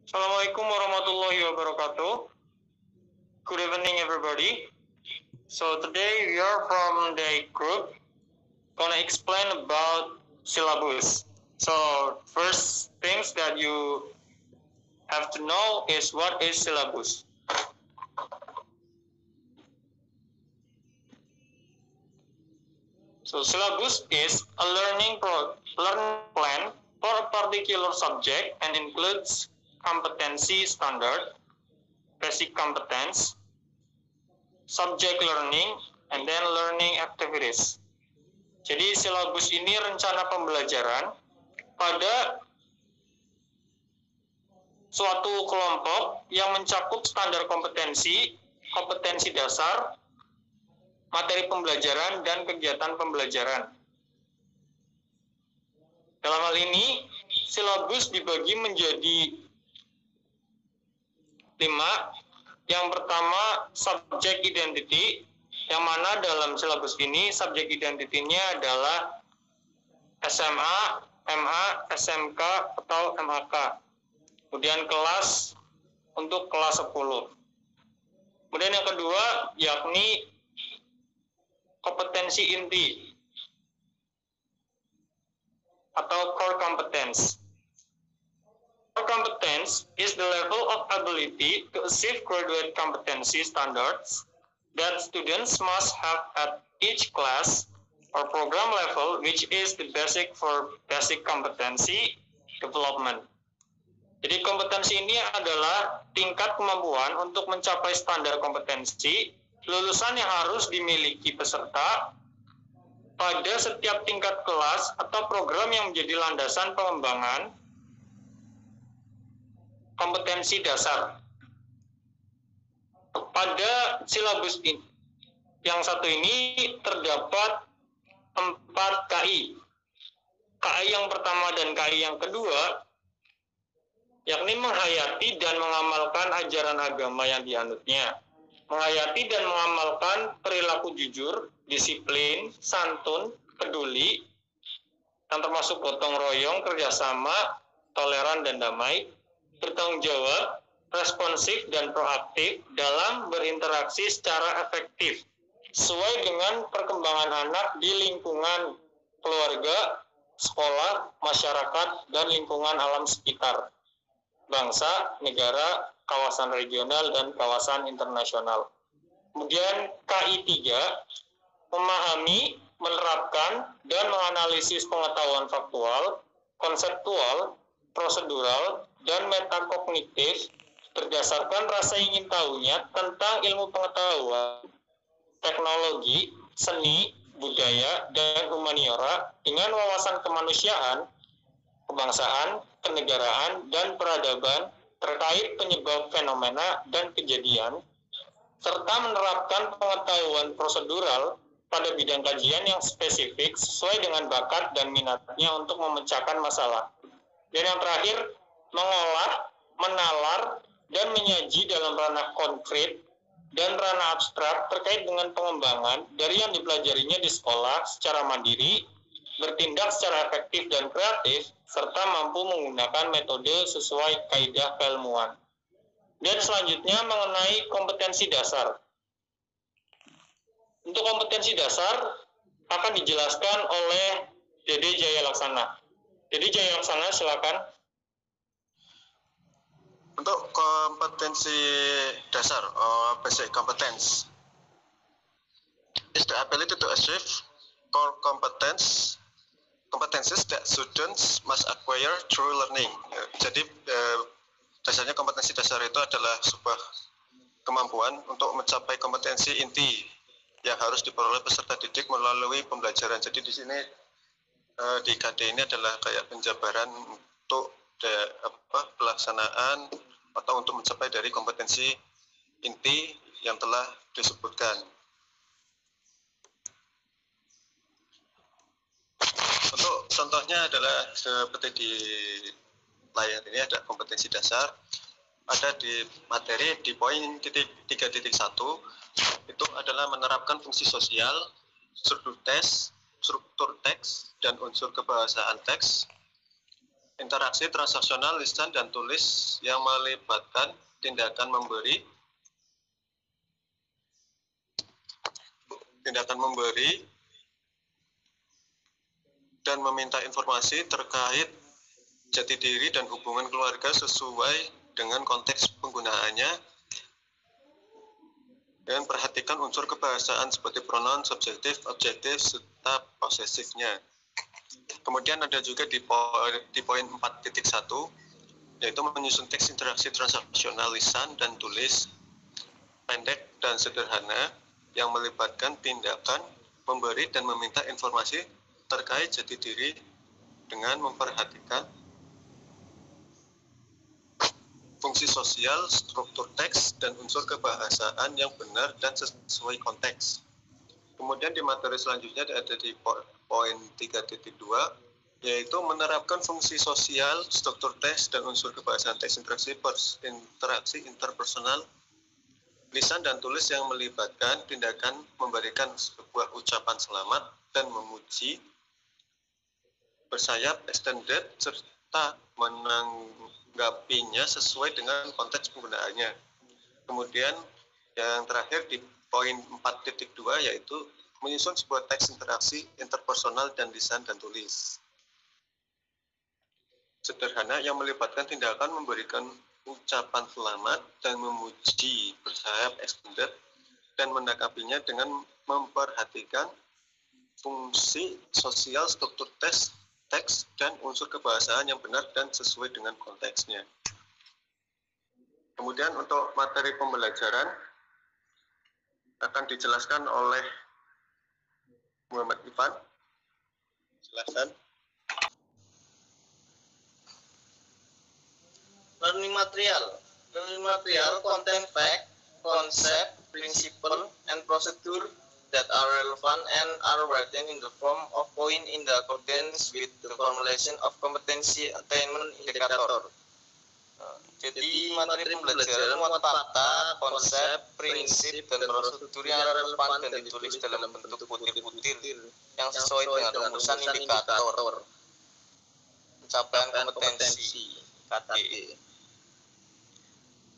Assalamualaikum warahmatullahi wabarakatuh. Good evening, everybody. So today we are from the group gonna explain about syllabus. So first things that you have to know is what is syllabus. So syllabus is a learning plan for a particular subject and includes competency standard, basic competence, subject learning, and then learning activities. Jadi silabus ini rencana pembelajaran pada suatu kelompok yang mencakup standar kompetensi, kompetensi dasar, materi pembelajaran, dan kegiatan pembelajaran. Dalam hal ini, silabus dibagi menjadi 5. Yang pertama, subject identity, yang mana dalam silabus ini subject identity-nya adalah SMA, MA, SMK, atau MAK. Kemudian kelas untuk kelas 10. Kemudian yang kedua, yakni kompetensi inti atau core competence. Core competence is the level of ability to achieve graduate competency standards that students must have at each class or program level, which is the basic for basic competency development. Jadi kompetensi ini adalah tingkat kemampuan untuk mencapai standar kompetensi lulusan yang harus dimiliki peserta pada setiap tingkat kelas atau program yang menjadi landasan pengembangan kompetensi dasar. Pada silabus ini, yang satu ini terdapat 4 KI. KI yang pertama dan KI yang kedua, yakni menghayati dan mengamalkan ajaran agama yang dianutnya. Menghayati dan mengamalkan perilaku jujur, disiplin, santun, peduli, yang termasuk gotong royong, kerjasama, toleran, dan damai, bertanggung jawab, responsif, dan proaktif dalam berinteraksi secara efektif, sesuai dengan perkembangan anak di lingkungan keluarga, sekolah, masyarakat, dan lingkungan alam sekitar, bangsa, negara, kawasan regional, dan kawasan internasional. Kemudian KI 3, memahami, menerapkan, dan menganalisis pengetahuan faktual, konseptual, prosedural, dan metakognitif berdasarkan rasa ingin tahunya tentang ilmu pengetahuan, teknologi, seni, budaya, dan humaniora dengan wawasan kemanusiaan, kebangsaan, kenegaraan, dan peradaban terkait penyebab fenomena dan kejadian, serta menerapkan pengetahuan prosedural pada bidang kajian yang spesifik sesuai dengan bakat dan minatnya untuk memecahkan masalah. Dan yang terakhir, mengolah, menalar, dan menyaji dalam ranah konkret dan ranah abstrak terkait dengan pengembangan dari yang dipelajarinya di sekolah secara mandiri, bertindak secara efektif dan kreatif, serta mampu menggunakan metode sesuai kaidah keilmuan. Dan selanjutnya mengenai kompetensi dasar. Untuk kompetensi dasar akan dijelaskan oleh Dede Jaya Laksana. Dede Jaya Laksana, silakan. Untuk kompetensi dasar, basic competence, is the ability to achieve core competencies that students must acquire through learning. Jadi dasarnya kompetensi dasar itu adalah sebuah kemampuan untuk mencapai kompetensi inti yang harus diperoleh peserta didik melalui pembelajaran. Jadi di sini di KD ini adalah kayak penjabaran untuk pelaksanaan atau untuk mencapai dari kompetensi inti yang telah disebutkan. Untuk contohnya adalah seperti di layar ini ada kompetensi dasar, ada di materi di poin 3.1 itu adalah menerapkan fungsi sosial, struktur teks, dan unsur kebahasaan teks Interaksi transaksional lisan dan tulis yang melibatkan tindakan memberi dan meminta informasi terkait jati diri dan hubungan keluarga sesuai dengan konteks penggunaannya, dan perhatikan unsur kebahasaan seperti pronoun, subjektif, objektif, serta posesifnya. Kemudian ada juga di poin 4.1, yaitu menyusun teks interaksi transaksional lisan dan tulis pendek dan sederhana yang melibatkan tindakan memberi dan meminta informasi terkait jati diri dengan memperhatikan fungsi sosial, struktur teks, dan unsur kebahasaan yang benar dan sesuai konteks. Kemudian di materi selanjutnya ada di poin 3.2, yaitu menerapkan fungsi sosial, struktur teks, dan unsur kebahasaan teks interaksi interpersonal lisan dan tulis yang melibatkan tindakan memberikan sebuah ucapan selamat dan memuji, bersayap, extended, serta menanggapinya sesuai dengan konteks penggunaannya. Kemudian yang terakhir di poin 4.2, yaitu menyusun sebuah teks interaksi interpersonal dan lisan dan tulis sederhana yang melibatkan tindakan memberikan ucapan selamat dan memuji, bersayap, extended, dan menanggapinya dengan memperhatikan fungsi sosial, struktur teks, dan unsur kebahasaan yang benar dan sesuai dengan konteksnya. Kemudian untuk materi pembelajaran akan dijelaskan oleh Muhammad Ivan. Silakan. Learning material contain fact, concept, principle, and procedure that are relevant and are written in the form of point in the accordance with the formulation of competency attainment indicator. Jadi materi pembelajaran muat fakta, konsep, prinsip, dan prosedur yang relevan dan ditulis dalam bentuk butir-butir yang sesuai dengan rumusan indikator pencapaian kompetensi KD.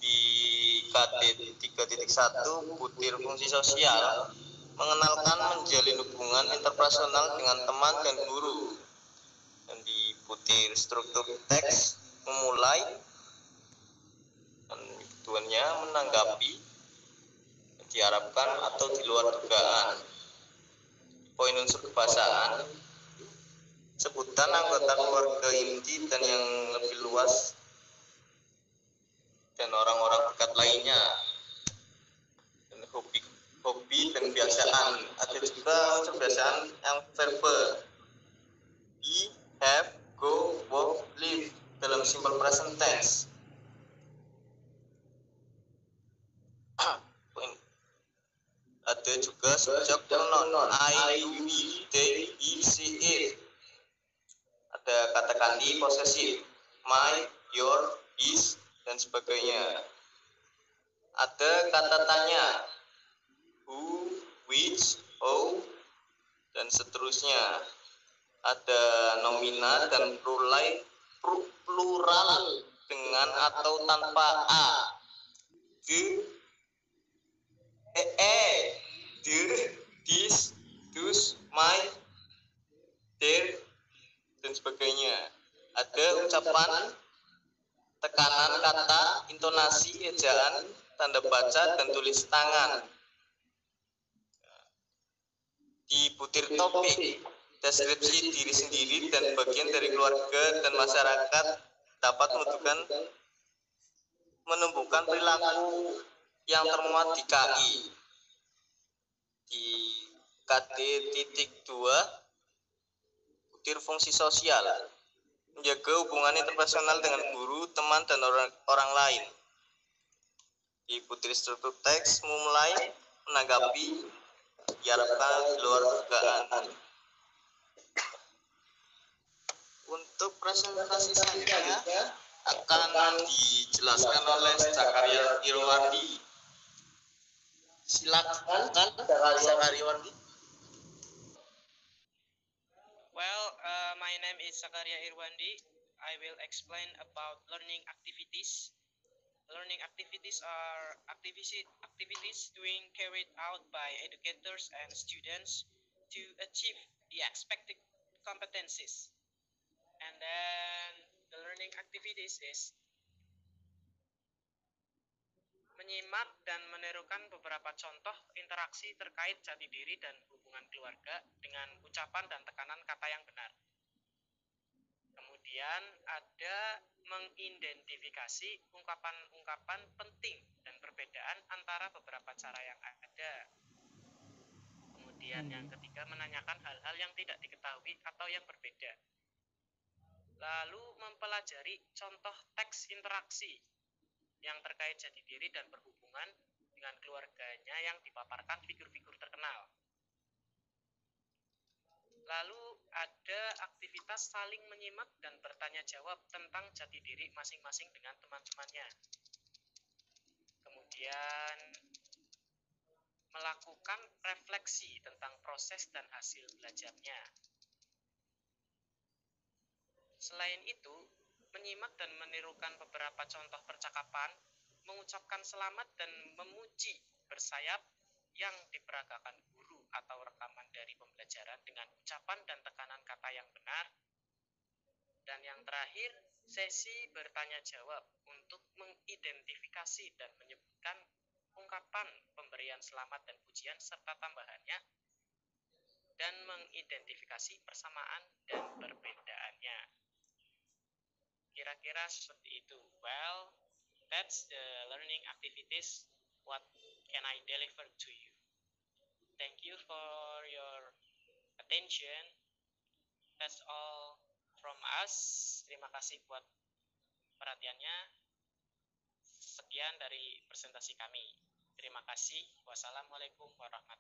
Di KD 3.1 butir fungsi sosial mengenalkan menjalin hubungan interpersonal dengan teman dan guru. Dan di butir struktur teks memulai dan tujuannya menanggapi, diharapkan atau di luar dugaan. Poin unsur kebahasaan, sebutan anggota keluarga inti dan yang lebih luas dan orang-orang dekat lainnya. Dan hobi dan kebiasaan, ada juga unsur kebiasaan yang verbal, be, have, go, walk, live dalam simple present tense. Ada juga subjek pronoun, I, you, we, they, he, she, it. Ada kata kandi posesif, my, your, his, dan sebagainya. Ada kata tanya, who, which, how, dan seterusnya. Ada nomina dan plural dengan atau tanpa a, the, this, those, my, their, dan sebagainya. Ada ucapan, tekanan kata, intonasi, ejaan, tanda baca, dan tulis tangan. Di butir topik, deskripsi diri sendiri dan bagian dari keluarga dan masyarakat dapat menumbuhkan perilaku yang termuat di KI. Di KD.2 butir fungsi sosial, menjaga hubungan interpersonal dengan guru, teman, dan orang lain. Di butir struktur teks memulai, menanggapi, diharapkan di luar dugaan. Untuk presentasi selanjutnya akan dijelaskan oleh Zakaria Irwandi. Silakan Zakaria Irwandi. Well, my name is Zakaria Irwandi. I will explain about learning activities. Learning activities are activities being carried out by educators and students to achieve the expected competencies. And then the learning activities is menyimak dan menirukan beberapa contoh interaksi terkait jati diri dan hubungan keluarga dengan ucapan dan tekanan kata yang benar. Kemudian ada mengidentifikasi ungkapan-ungkapan penting dan perbedaan antara beberapa cara yang ada. Kemudian yang ketiga menanyakan hal-hal yang tidak diketahui atau yang berbeda. Lalu mempelajari contoh teks interaksi yang terkait jati diri dan berhubungan dengan keluarganya yang dipaparkan figur-figur terkenal. Lalu ada aktivitas saling menyimak dan bertanya jawab tentang jati diri masing-masing dengan teman-temannya. Kemudian melakukan refleksi tentang proses dan hasil belajarnya. Selain itu, menyimak dan menirukan beberapa contoh percakapan, mengucapkan selamat dan memuji bersayap yang diperagakan guru atau rekaman dari pembelajaran dengan ucapan dan tekanan kata yang benar. Dan yang terakhir, sesi bertanya jawab untuk mengidentifikasi dan menyebutkan ungkapan pemberian selamat dan pujian serta tambahannya, dan mengidentifikasi persamaan dan perbedaannya. Kira-kira seperti itu. Well, that's the learning activities. What can I deliver to you? Thank you for your attention. That's all from us. Terima kasih buat perhatiannya. Sekian dari presentasi kami. Terima kasih. Wassalamualaikum warahmatullahi wabarakatuh.